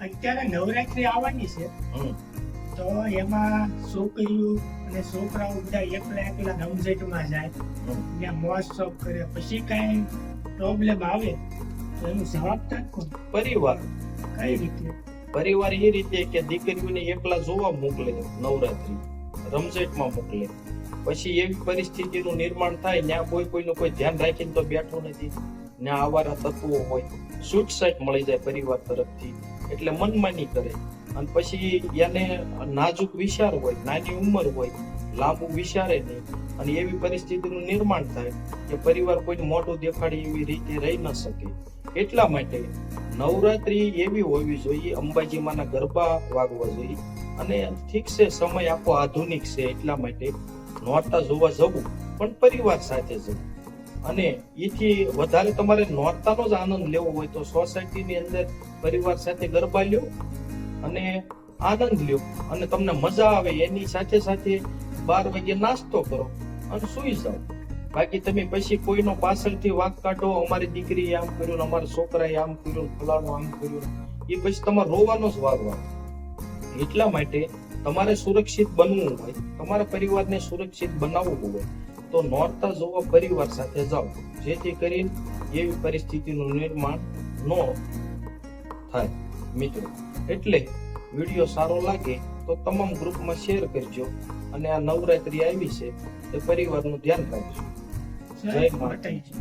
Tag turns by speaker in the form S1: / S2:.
S1: અત્યારે નવરાત્રી આવવાની છે
S2: હમ.
S1: તો એમાં છોકરીઓ અને છોકરાઓ બધા એકલા રમઝટમાં જાય, ત્યાં મોજ શોખ કરે, પછી કઈ પ્રોબ્લેમ આવે તો એનું જવાબદાર કોણ?
S2: પરિવાર
S1: કઈ રીતે?
S2: પરિવાર એ રીતે કે દીકરીઓને એકલા જોવા મોકલે, નવરાત્રી રમઝટમાં મોકલે, પછી એવી પરિસ્થિતિનું નિર્માણ થાય ત્યાં કોઈનું કોઈ ધ્યાન રાખીને તો બેઠું નથી, ત્યાં આવારા તત્વો હોય, છૂટછાટ મળી જાય પરિવાર તરફથી, એટલે મનમાની કરે. અને પછી એને નાજુક વિચાર હોય, નાની ઉંમર હોય, લાંબુ વિચારે નહીં, અને એવી પરિસ્થિતિનું નિર્માણ થાય કે પરિવાર કોઈને મોઢું દેખાડી એવી રીતે રહી ન શકે. એટલા માટે નવરાત્રી એવી હોવી જોઈએ, અંબાજી માના ગરબા વાગવા જોઈએ. અને ઠીક છે, સમય આખો આધુનિક છે, એટલા માટે નોરતા જોવા જવું, પણ પરિવાર સાથે જવું. અને એથી વધારે તમારે નોરતાનો જ આનંદ લેવો હોય તો સોસાયટીની અંદર પરિવાર સાથે ગરબા લ્યો અને આનંદ લ્યો, અને તમને મજા આવે એની સાથે સાથે 12 વાગે નાસ્તો કરો અને સુઈ જાઓ. બાકી તમે પછી કોઈનો પાછળથી વાંક કાઢો, અમારી દીકરીએ આમ કર્યું, અમારા છોકરાએ આમ કર્યું, ફલાણું આમ કર્યું, એ પછી તમારે રોવાનો જ વારો આવે. એટલા માટે તમારે સુરક્ષિત બનવું હોય, તમારા પરિવારને સુરક્ષિત બનાવવું હોય તો નોરતા જોવા પરિવાર સાથે જાઓ, જેથી કરીને એવી પરિસ્થિતિનું નિર્માણ ન થાય. મિત્રો, એટલે વિડીયો સારો લાગે તો તમામ ગ્રુપમાં શેર કરજો, અને આ નવરાત્રી આવી છે તે પરિવારનું ધ્યાન રાખજો. જય માતાજી.